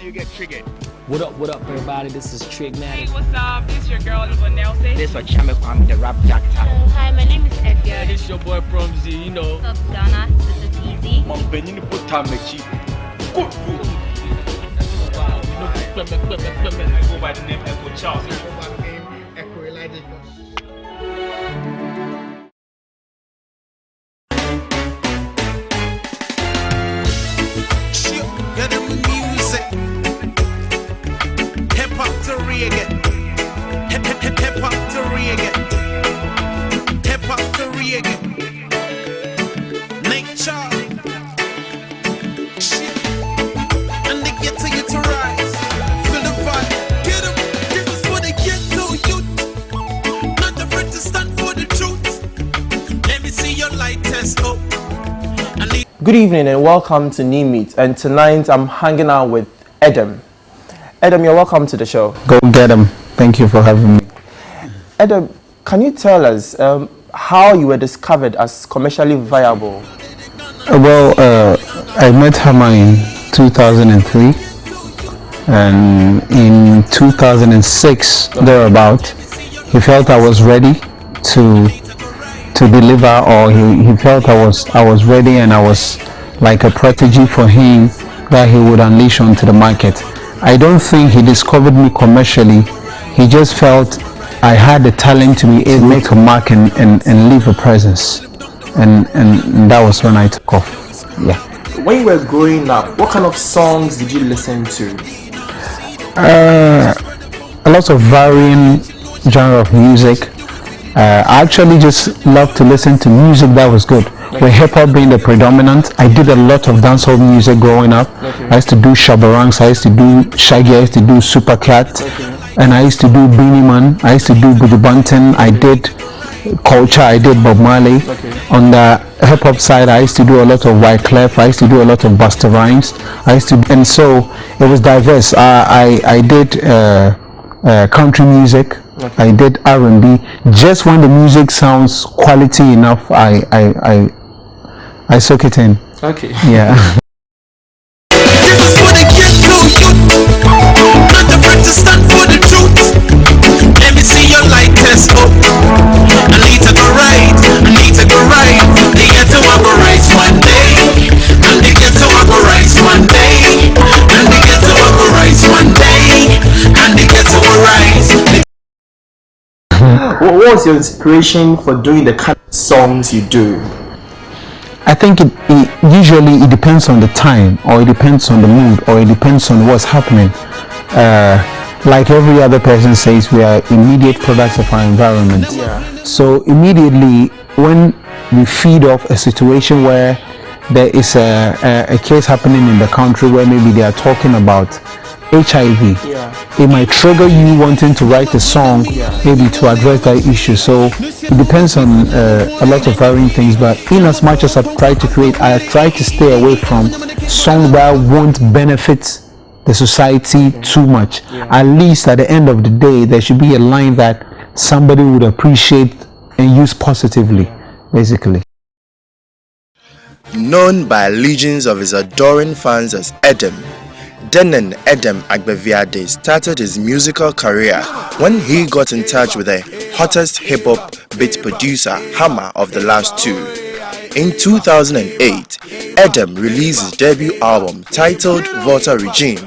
you get triggered. What up, everybody? This is Trigmatic. Hey, what's up? This is your girl, Yvonne Nelson. This was Chame Kwame, the rap doctor. Hi, my name is Efia. This is your boy Promzy, you know. What's up, Donna? This is Easy. Go by the name Echo Charles. Good evening and welcome to Nii Meets, and tonight I'm hanging out with Edem. Edem, you're welcome to the show. Go get him. Thank you for having me. Edem, can you tell us how you were discovered as commercially viable? I met Hammer in 2003, and in 2006 thereabout, he felt I was ready to deliver, or he felt I was ready, and I was like a protege for him that he would unleash onto the market. I don't think he discovered me commercially. He just felt I had the talent to be able to mark and leave a presence, and that was when I took off. Yeah. When you were growing up, what kind of songs did you listen to? A lot of varying genre of music. I actually just love to listen to music that was good. With hip-hop being the predominant, I did a lot of dancehall music growing up. I used to do shabarangs, I used to do shaggy, I used to do supercat, and I used to do Beanie Man, I used to do Buju Banton, I did Culture, I did Bob Marley. On the hip-hop side, I used to do a lot of Wyclef, I used to do a lot of Busta Rhymes, and so it was diverse. I did country music. I did R&B. Just when the music sounds quality enough, I soak it in. Okay. Yeah. This is for the kids to you. Not afraid to stand for the truth. Let me see your light test up. I need to go right. I need to go right. They get to operate one day. And they get to operate one day. And they get to operate one day. And they get to arise. What was your inspiration for doing the kind of songs you do? I think it usually depends on the time, or it depends on the mood, or it depends on what's happening. Like every other person says, we are immediate products of our environment. So immediately when we feed off a situation where there is a case happening in the country where maybe they are talking about HIV, it might trigger you wanting to write a song maybe to address that issue. So it depends on a lot of varying things, but in as much as I try to create, I try to stay away from songs that won't benefit the society too much. At least at the end of the day, there should be a line that somebody would appreciate and use positively, basically. Known by legions of his adoring fans as Edem, Denon Edem Agbeviade started his musical career when he got in touch with the hottest hip-hop beat producer Hammer of the last two. In 2008, Edem released his debut album titled Volta Regime,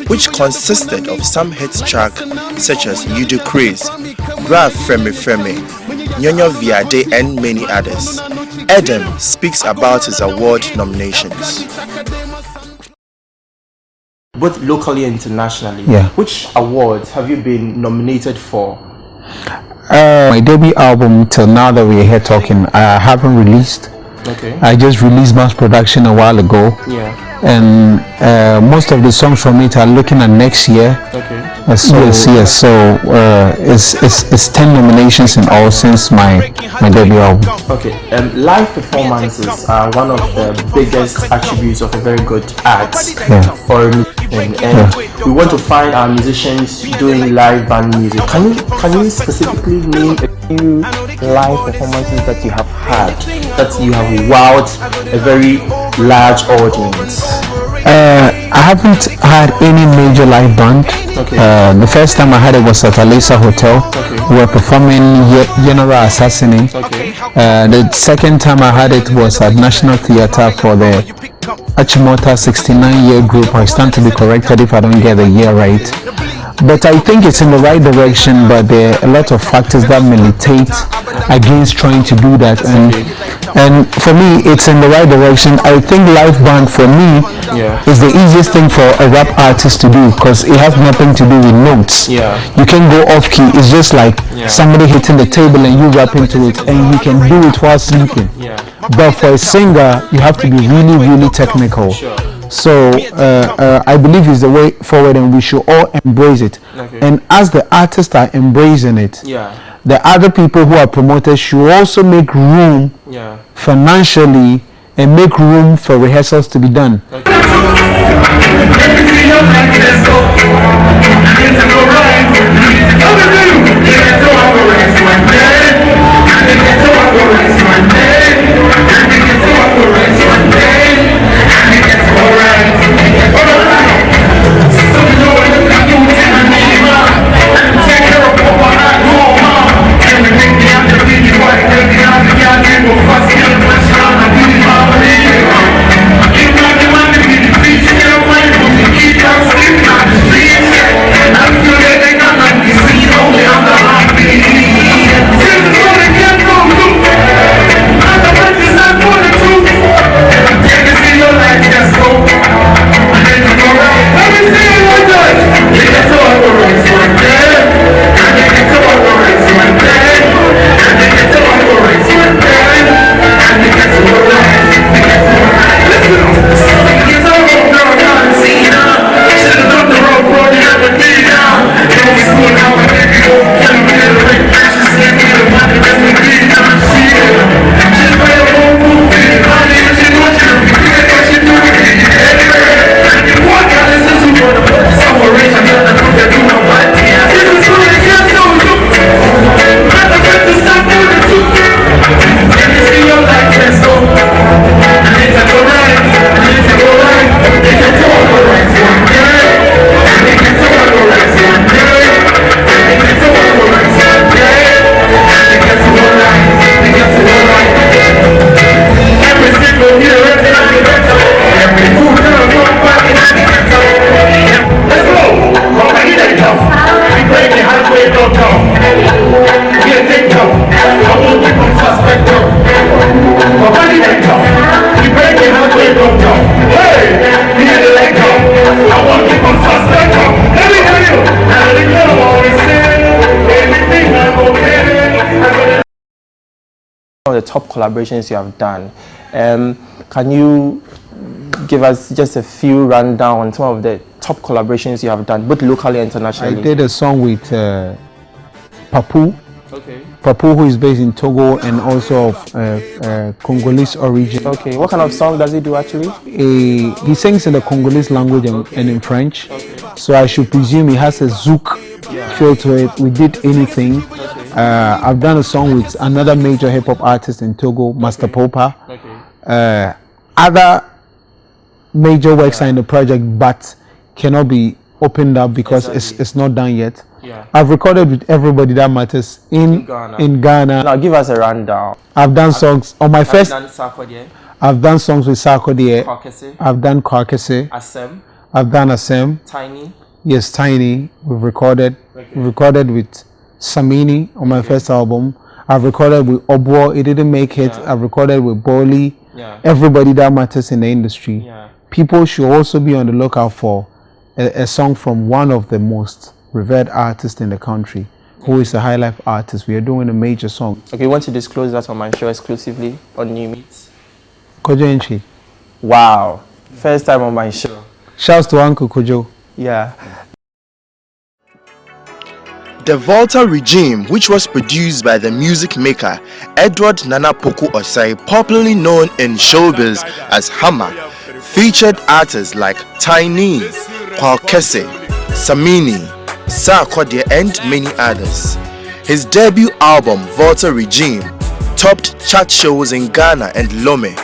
which consisted of some hit tracks such as You Do Craze, Graf Freme Freme, Nyonyo Viade, and many others. Edem speaks about his award nominations, both locally and internationally. Which awards have you been nominated for? My debut album, till now that we're here talking, I haven't released. I just released mass production a while ago. And most of the songs from it are looking at next year. So it's 10 nominations in all since my debut album. Live performances are one of the biggest attributes of a very good act or and we want to find our musicians doing live band music. Can you specifically name a few live performances that you have had, that you have wowed a very large audience? I haven't had any major live band. Okay. The first time I had it was at Alisa Hotel. Okay. We were performing General Assassinate. Okay. The second time I had it was at National Theatre for the Achimota 69-year group. I stand to be corrected if I don't get the year right. But I think it's in the right direction, but there are a lot of factors that militate against trying to do that, and for me it's in the right direction. I think live band for me is the easiest thing for a rap artist to do, because it has nothing to do with notes. You can go off key. It's just like somebody hitting the table and you rap into it, and you can do it while sleeping. But for a singer you have to be really, really technical. So I believe it's the way forward, and we should all embrace it. And as the artists are embracing it, the other people who are promoters should also make room financially and make room for rehearsals to be done. The top collaborations you have done, can you give us just a few rundown on some of the top collaborations you have done, both locally and internationally? I did a song with Papu. Papu, who is based in Togo and also of Congolese origin. What kind of song does he do actually? He sings in the Congolese language and in French. So I should presume he has a zouk feel to it. We did anything. I've done a song with another major hip hop artist in Togo, Master Popa. Other major works are in the project but cannot be opened up because it's not done yet. I've recorded with everybody that matters in Ghana. Now give us a rundown. I've done songs on my first. I've done songs with Sarkodie. I've done Kwakese. I've done Asem. Tiny. Yes, Tiny. We've recorded. We've recorded with Samini on my first album. I've recorded with Obwo. It didn't make it. I've recorded with Boli. Everybody that matters in the industry. People should also be on the lookout for a song from one of the most revered artists in the country, who is a high life artist. We are doing a major song. You want to disclose that on my show exclusively on Nii Meets? Kojo Enchi. Wow, first time on my show. Shouts to Uncle Kojo. The Volta Regime, which was produced by the music maker Edward Nana Poku Osai, popularly known in showbiz as Hammer, featured artists like Tiny, Kwakese, Samini, Sarkodie, and many others. His debut album, Volta Regime, topped chart shows in Ghana and Lome.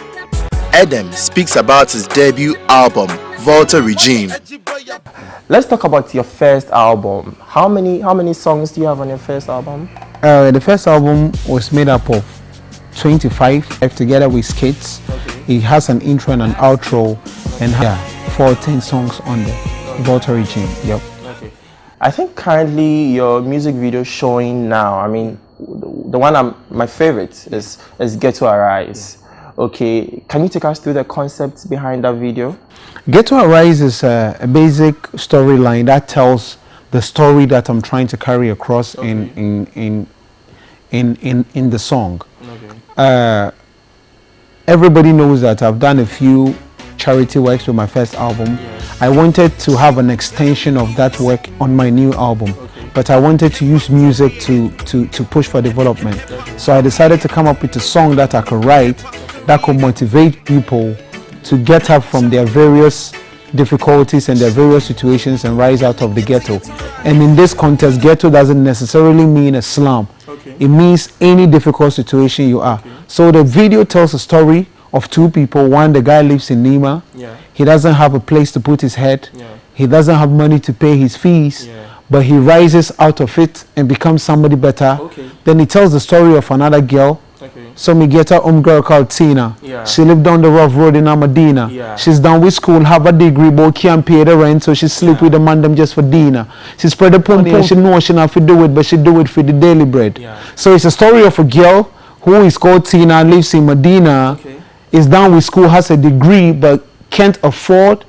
Edem speaks about his debut album, Volta Regime. Let's talk about your first album. How many songs do you have on your first album? The first album was made up of 25 together with skits. It has an intro and an outro, and 14 songs on the Volta Regime. Yep. Okay. I think currently your music video showing now, I mean, the one my favorite is Get to Arise. Okay, can you take us through the concept behind that video? Get to Arise is a basic storyline that tells the story that I'm trying to carry across in the song. Okay. Everybody knows that I've done a few charity works with my first album. Yes. I wanted to have an extension of that work on my new album, but I wanted to use music to push for development. So I decided to come up with a song that I could write that could motivate people to get up from their various difficulties and their various situations and rise out of the ghetto. And in this context, ghetto doesn't necessarily mean a slum. It means any difficult situation you are. So the video tells a story of two people. One, the guy lives in Nima. He doesn't have a place to put his head. He doesn't have money to pay his fees. But he rises out of it and becomes somebody better. Then he tells the story of another girl. So me get a girl called Tina. She lived down the rough road in Medina. She's done with school, have a degree, but can't pay the rent, so she sleep with the man them just for dinner. She spread the pony and she know she not to do it, but she do it for the daily bread. So it's a story of a girl who is called Tina, lives in Medina, is done with school, has a degree, but can't afford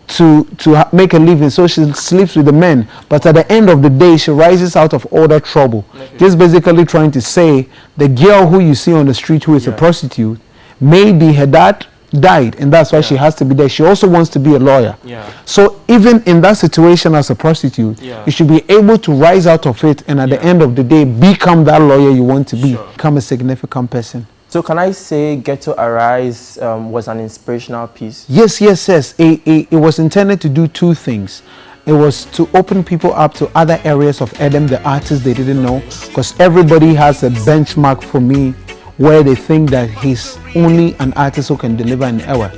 to make a living, so she sleeps with the men. But at the end of the day, she rises out of all that trouble. Just basically trying to say, the girl who you see on the street who is a prostitute, maybe her dad died and that's why she has to be there. She also wants to be a lawyer. So even in that situation as a prostitute, you should be able to rise out of it and at the end of the day become that lawyer you want to be, become a significant person. So can I say Get to Arise was an inspirational piece? Yes. It was intended to do two things. It was to open people up to other areas of Edem, the artists they didn't know, because everybody has a benchmark for me where they think that he's only an artist who can deliver an hour.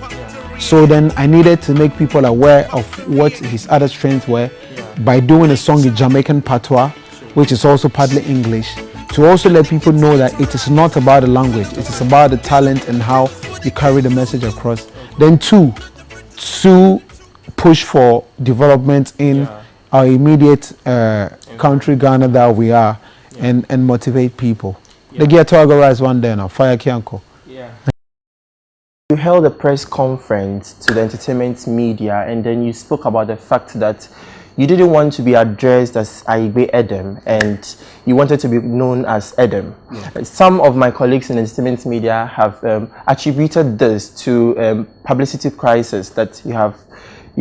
So then I needed to make people aware of what his other strengths were by doing a song in Jamaican patois, which is also partly English, to also let people know that it is not about the language, it is about the talent and how you carry the message across. Then two, to push for development in our immediate country, Ghana, that we are, and motivate people. The Get to Arise one day now, Fire Kianko. You held a press conference to the entertainment media and then you spoke about the fact that you didn't want to be addressed as Nii Edem and you wanted to be known as Edem. Some of my colleagues in the entertainment media have attributed this to publicity crisis that you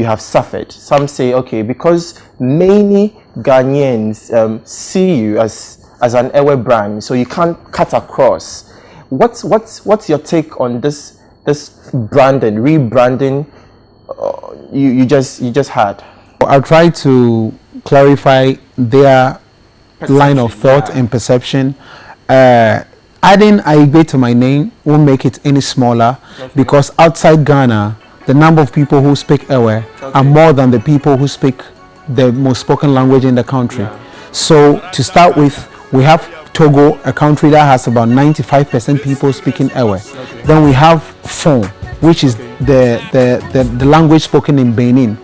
have suffered. Some say, okay, because many Ghanaians see you as an Ewe brand, so you can't cut across. What's your take on this branding, rebranding you just had? I'll try to clarify their line of thought and perception. Adding Nii to my name won't make it any smaller because outside Ghana, the number of people who speak Ewe are more than the people who speak the most spoken language in the country. So to start with, we have Togo, a country that has about 95% people speaking Ewe. Then we have Fon, which is the language spoken in Benin,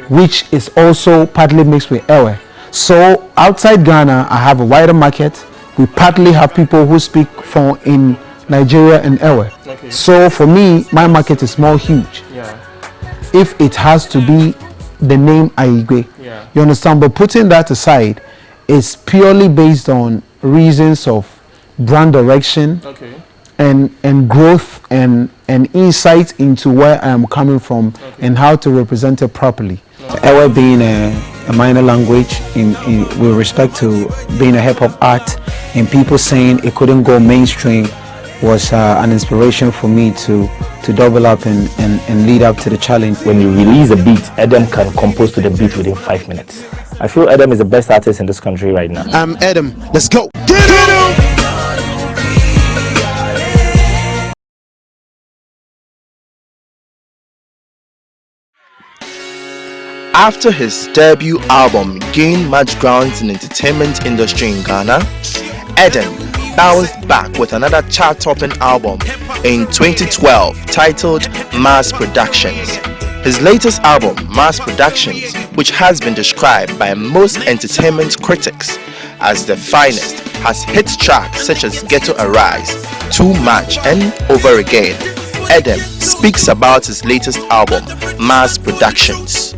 which is also partly mixed with Ewe. So outside Ghana, I have a wider market. We partly have people who speak Fon in Nigeria and Ewe. So for me, my market is more huge. If it has to be the name Nii, you understand? But putting that aside, it's purely based on reasons of brand direction and growth and insight into where I am coming from and how to represent it properly. Ewe being a minor language with respect to being a hip-hop art and people saying it couldn't go mainstream was an inspiration for me to double up and lead up to the challenge. When you release a beat, Edem can compose to the beat within 5 minutes. I feel Edem is the best artist in this country right now. I'm Edem. Let's go. After his debut album gained much ground in the entertainment industry in Ghana, Edem bounced back with another chart-topping album in 2012 titled Mass Productions. His latest album, Mass Productions, which has been described by most entertainment critics as the finest, has hit tracks such as Ghetto Arise, Too Much and Over Again. Edem speaks about his latest album, Mass Productions.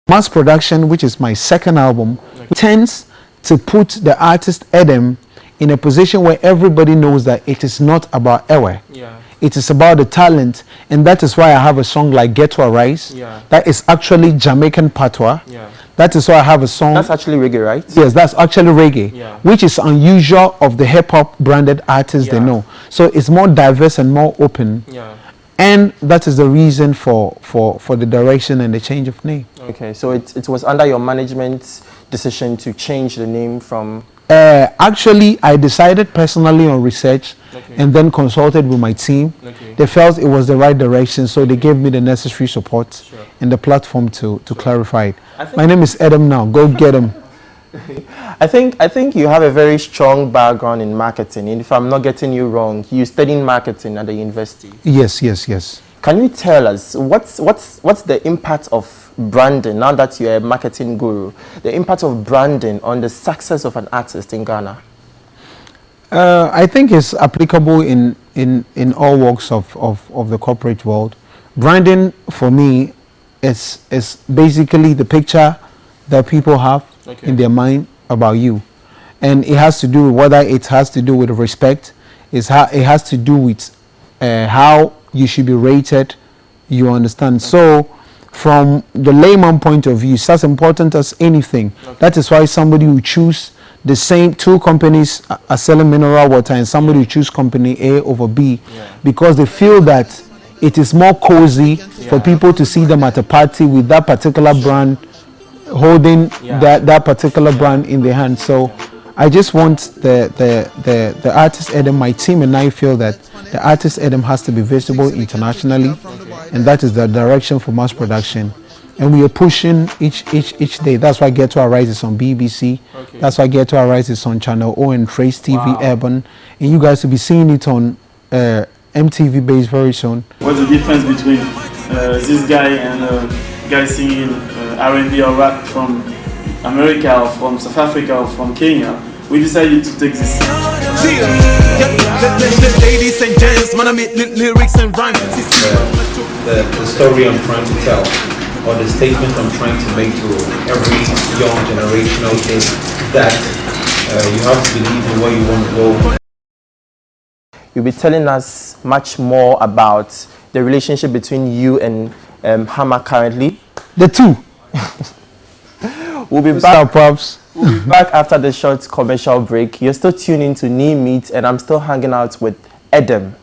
Mass Production, which is my second album, tends to put the artist Edem in a position where everybody knows that it is not about Ewe. Yeah. It is about the talent, and that is why I have a song like Ghetto Arise. Yeah. That is actually Jamaican patois. Yeah. That is why I have a song. That's actually reggae, right? Yes, that's actually reggae, Yeah. which is unusual of the hip hop branded artists they know. So it's more diverse and more open. Yeah. And that is the reason for the direction and the change of name. Okay, so it was under your management's decision to change the name from... Actually, I decided personally on research and then consulted with my team. They felt it was the right direction, so they gave me the necessary support and the platform to clarify it. My name is Edem now. Go get him. I think you have a very strong background in marketing. And if I'm not getting you wrong, you studied marketing at the university. Yes. Can you tell us what's the impact of branding, now that you're a marketing guru, the impact of branding on the success of an artist in Ghana? I think it's applicable in all walks of the corporate world. Branding for me is basically the picture that people have in their mind about you, and it has to do with whether it has to do with respect, it has to do with how you should be rated, you understand. So from the layman point of view, it's as important as anything. That is why somebody will choose the same two companies are selling mineral water, and somebody will choose company A over B because they feel that it is more cozy for people to see them at a party with that particular brand, holding that particular brand in their hand. So I just want the artist Edem, my team and I feel that the artist Edem has to be visible internationally, and that is the direction for mass production. And we are pushing each day. That's why Ghetto Arise is on BBC. That's why Ghetto Arise is on Channel O and Trace TV Urban. And you guys will be seeing it on MTV base very soon. What's the difference between this guy and a guy singing R&B or rap from America or from South Africa or from Kenya? We decided to take this. Ladies and gents, man, I make lyrics and rhymes. The story I'm trying to tell, or the statement I'm trying to make to every young generation out there, that you have to believe in where you want to go. You'll be telling us much more about the relationship between you and Hammer currently. The two. We'll be back. We'll be back after the short commercial break. You're still tuning to Nii Meets, and I'm still hanging out with Edem.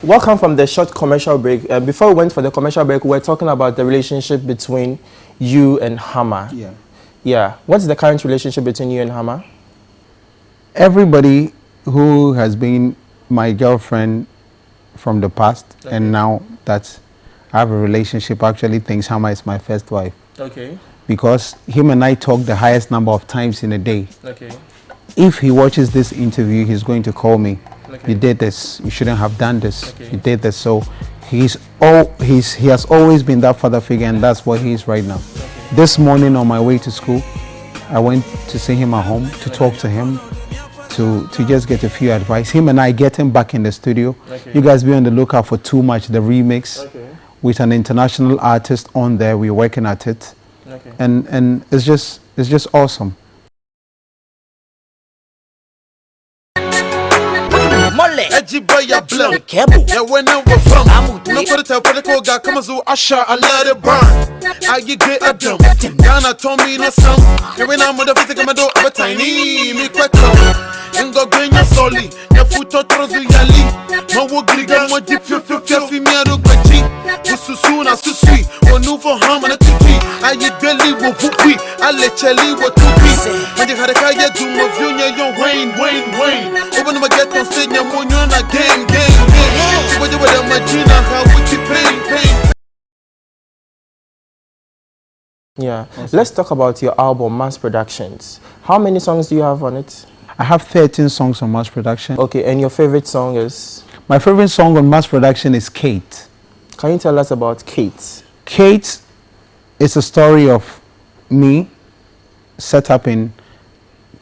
Welcome from the short commercial break. Before we went for the commercial break, we were talking about the relationship between you and Hammer. Yeah. What's the current relationship between you and Hammer? Everybody who has been my girlfriend from the past and now that I have a relationship actually thinks Hammer is my first wife. Okay. Because him and I talk the highest number of times in a day. Okay. If he watches this interview, he's going to call me. You did this. You shouldn't have done this. You did this. So he has always been that father figure, and that's what he is right now. This morning on my way to school, I went to see him at home to talk to him, to just get a few advice. Him and I get him back in the studio. You guys be on the lookout for Too Much, the remix, with an international artist on there. We're working at it. And it's just awesome. Yeah, when I was from, no for the political guy, come as I shot, I let it burn. I get a dump. Ghana told me no song. And when I'm with the physical, I'm a tiny, me quick. And go green your solly. Your foot or throws you yali. My work, I'm what you feel, me out of Gachi. Just so soon as to sweet. Or no for harm and a tupi. I get belly with whoopee. I let Chelly what to be. And you had a kaya to my view, your Wayne. Open my get on stage, you're on a game. So what you with a machine, how would you pain? Yeah. Let's talk about your album, Mass Productions. How many songs do you have on it? I have 13 songs on Mass Production. Okay, and your favorite song is? My favorite song on Mass Production is Kate. Can you tell us about Kate? Kate is a story of me set up in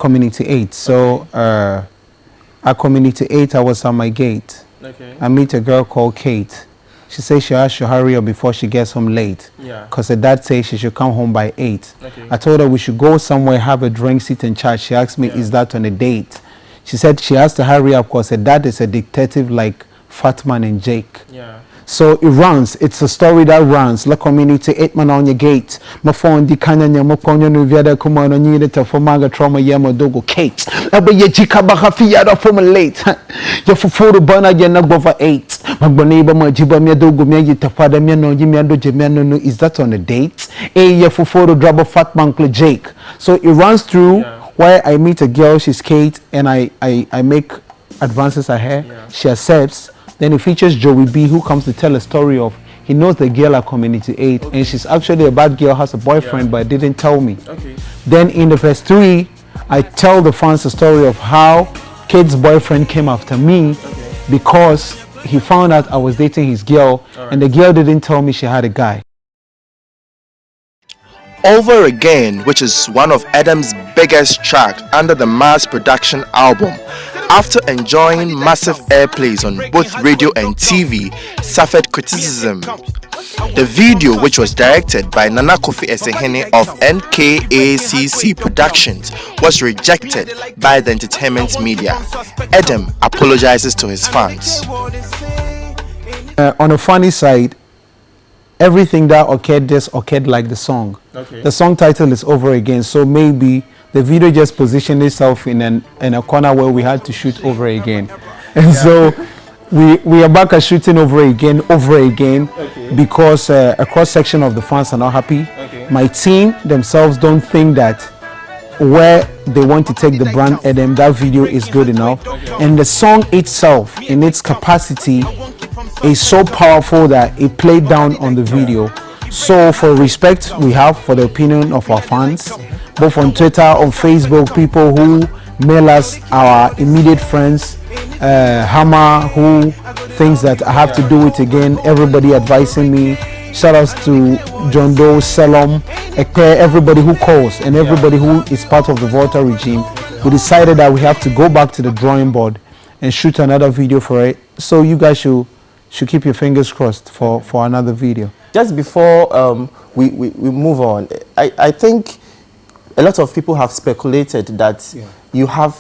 Community 8. So at Community 8, I was at my gate. Okay. I meet a girl called Kate. She says she has to hurry up before she gets home late. Yeah. Because her dad says she should come home by 8. Okay. I told her we should go somewhere, have a drink, sit and chat. She asked me, is that on a date? She said she has to hurry up because her dad is a detective like Fatman and Jake. Yeah. So it runs. It's a story that runs. La Community 8 man on your gate. My phone di kanya mo konyo no viada kuma no nyine te for maga trauma yemo dogo Kate. Aba ye jika ba hafi ya for me late. Ya fufuru bana ya na go for 8. Magboni ba ma jiba me dogo me yi te fada me no yimi ando je me no. Is that on a date? Eh ya fufuru drabo fat uncle Jake. So it runs through where I meet a girl, she's Kate, and I make advances at her. Yeah. She accepts. Then it features Joey B, who comes to tell a story of he knows the girl at Community 8, and she's actually a bad girl, has a boyfriend, but didn't tell me. Okay. Then in the verse 3, I tell the fans the story of how Kate's boyfriend came after me because he found out I was dating his girl, and the girl didn't tell me she had a guy. Over Again, which is one of Edem's biggest track under the Mass Production album, after enjoying massive airplays on both radio and TV, suffered criticism. The video, which was directed by Nana Kofi Esehene of NKACC Productions, was rejected by the entertainment media. Edem apologizes to his fans. On a funny side, everything that occurred just occurred like the song. Okay. The song title is Over Again, so maybe the video just positioned itself in a corner where we had to shoot over again. And so we are back at shooting over again, because a cross section of the fans are not happy. Okay. My team themselves don't think that where they want to take the brand Edem, that video is good enough. And the song itself, in its capacity, is so powerful that it played down on the video. So for respect we have for the opinion of our fans, both on Twitter, on Facebook, people who mail us, our immediate friends, Hammer, who thinks that I have to do it again, everybody advising me. Shout outs to John Doe, Salom, Ekpe, everybody who calls and everybody who is part of the Volta regime. We decided that we have to go back to the drawing board and shoot another video for it. So you guys should keep your fingers crossed for another video. Just before we move on, I think a lot of people have speculated that you have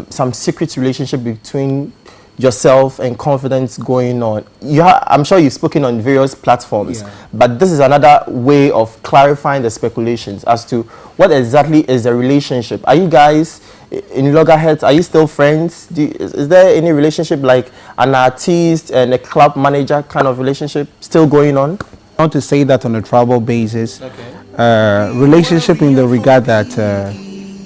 some secret relationship between yourself and Confidence going on. I'm sure you've spoken on various platforms, but this is another way of clarifying the speculations as to what exactly is the relationship. Are you guys in loggerheads? Are you still friends? Is there any relationship like an artiste and a club manager kind of relationship still going on? I want to say that on a tribal basis. Relationship in the regard that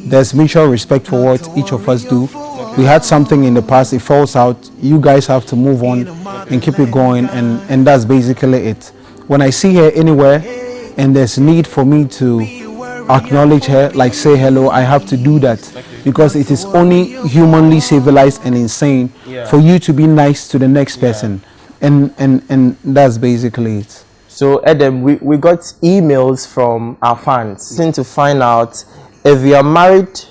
there's mutual respect for what each of us do. We had something in the past, it falls out, you guys have to move on and keep it going, and that's basically it. When I see her anywhere and there's need for me to acknowledge her, like say hello, I have to do that, because it is only humanly civilized and insane for you to be nice to the next person, and that's basically it. So Edem, we got emails from our fans to find out if you are married,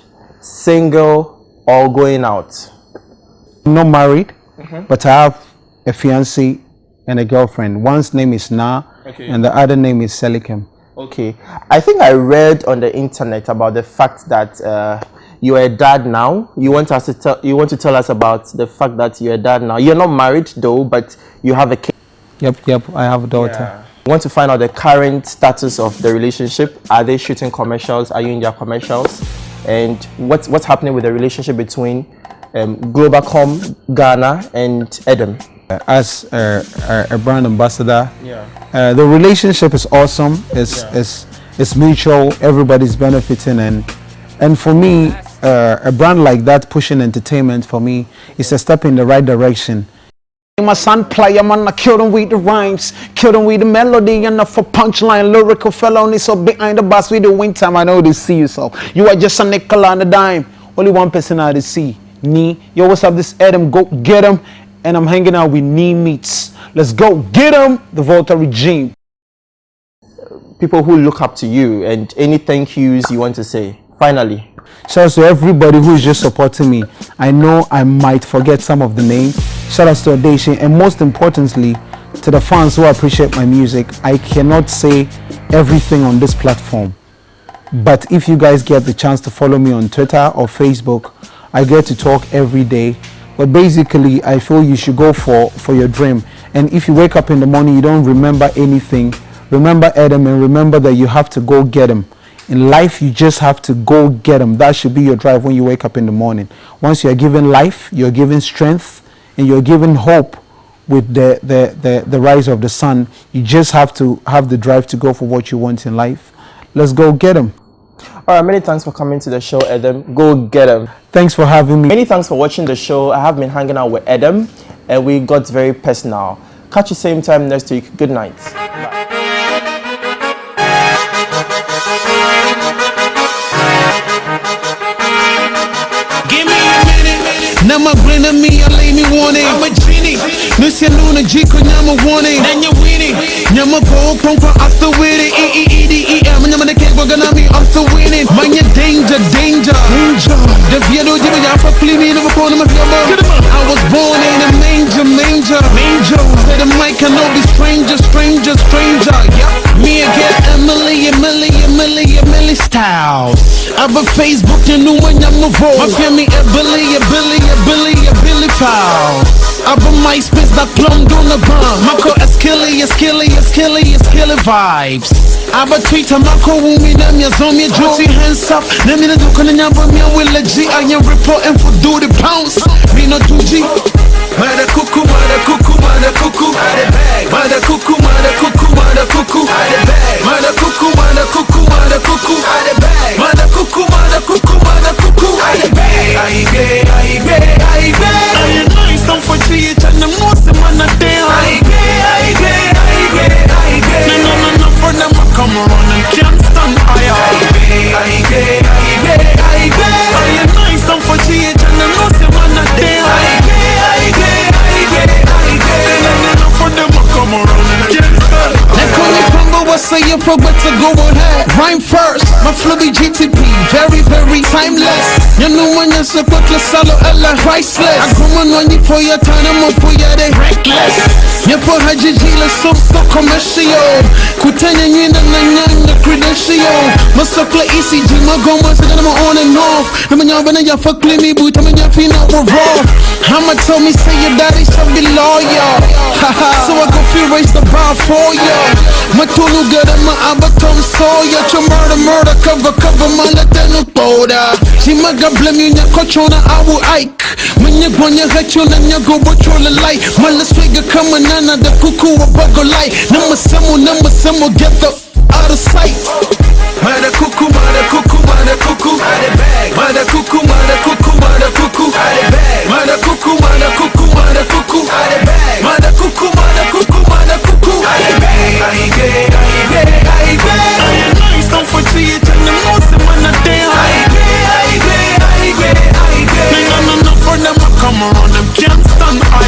single, or going out. I'm not married, but I have a fiancé and a girlfriend. One's name is Na, and the other name is Selikem. Okay, I think I read on the internet about the fact that you're a dad now. You want to tell us about the fact that you're a dad now. You're not married though, but you have a kid. Yep, I have a daughter. Yeah. I want to find out the current status of the relationship. Are they shooting commercials? Are you in their commercials? And what's happening with the relationship between Globalcom Ghana and Edem? As a brand ambassador, the relationship is awesome. It's mutual. Everybody's benefiting, and for me, a brand like that pushing entertainment for me is a step in the right direction. My son player, man, I kill them with the rhymes, kill them with the melody, enough for punchline, lyrical felony, so behind the bus with the wing time, I know they see you, so you are just a nickel on a dime, only one person I see, Nii. Yo, what's up, this Edem, go get him, and I'm hanging out with Nii Meets. Let's go get him, the Volta regime. People who look up to you, and any thank yous you want to say, finally. Shout out to everybody who is just supporting me. I know I might forget some of the names. Shout out to Audition, and most importantly, to the fans who appreciate my music. I cannot say everything on this platform, but if you guys get the chance to follow me on Twitter or Facebook, I get to talk every day. But basically, I feel you should go for your dream. And if you wake up in the morning, you don't remember anything, remember Edem, and remember that you have to go get him. In life, you just have to go get them. That should be your drive when you wake up in the morning. Once you are given life, you're given strength, and you're given hope with the rise of the sun. You just have to have the drive to go for what you want in life. Let's go get them. All right, many thanks for coming to the show, Edem. Go get them. Thanks for having me. Many thanks for watching the show. I have been hanging out with Edem, and we got very personal. Catch you same time next week. Good night. Bye. Now my grin at me, I lay me warning. I'm a genie. Lucia Luna Jiko, Yama warning. Then you're winning. Yama go, pump for us to win it. E-E-E-D-E-M. Yama the cake, we're gonna be up to winning. Man, you danger, danger. The Viedo Jimmy, I for play me, never call him a number. I was born in a manger. Say the mic cannot be stranger. Yep. Me again, Emily Styles. I'm a Facebook, you know when I'm a vote. My family, a Billy Foul. I'm a MySpace that plumbed on the bomb. Mako Eskilly vibes. I'm a Twitter, Mako Wumi, Nam Yazomi, Josie hands up. Name in the Dukan and Yabami, I will legit. I am reporting for do the pounce. Me no 2G. Mada cuckoo, mada cuckoo, mada cuckoo, mada bag. Mada cuckoo, mada cuckoo, mada cuckoo, mada bag. Mada cuckoo, mada cuckoo, mada cuckoo, mada bag. Mada cuckoo, mada cuckoo, mada cuckoo, mada bag. I ain't nice, don't forget it, and I'm not the man of them. No, for them, I come around and can't stand I ain't nice, don't forget it, and I'm not the man of them. For them, I come around and can't stand. They call me Congo, I say you forgot to go ahead. Rhyme first, my flow be GTP, very timeless. You know when you're so quick, salo ella priceless. I come on you for your time, I'm for your day reckless. You put Hajijila so commercial. Kutanya you the credential. Must play ECG, my goma, so I'm on and off. I'm in your banana, you fuck play me, but I'm in your feet, not revolve. I'ma tell me, say your daddy should be loyal. So I go feel raise the bar for you. My tulu good and my abatom soya. To murder, cover, my latino powder. She maga blame you, cochona, I will Ike. When you're going to hurt you, then you go what you're like. My let's figure coming on the cuckoo, a bugger light. Number some, get the out of sight. Mada cuckoo, mada cuckoo, mada cuckoo, mada bag. Mada cuckoo, mada cuckoo, mada cuckoo, mada bag. Mada cuckoo, mada cuckoo, mada cuckoo, mada bag. Mada cuckoo, mada cuckoo, mada cuckoo, mada bag. I ain't nice, don't forget it, and the most of man are there. No, for them, I come around, them can't stand I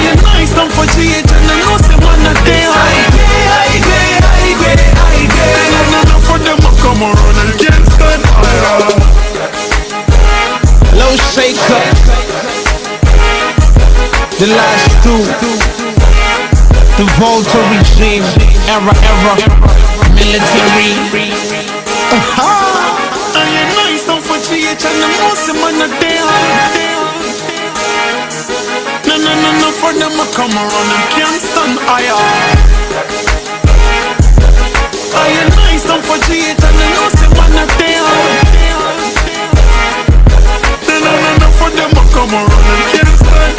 ain't nice, don't forget it, and the most of man are there. No, for them, I come around, and can't stand Low shaker, the last two, the Volta regime, era, military. I ain't nice, don't forget, and the most of man are there. No, for them, I come around and can't stand I ain't nice, don't forget, and the most of man are there. No, for them, I come around and can't stand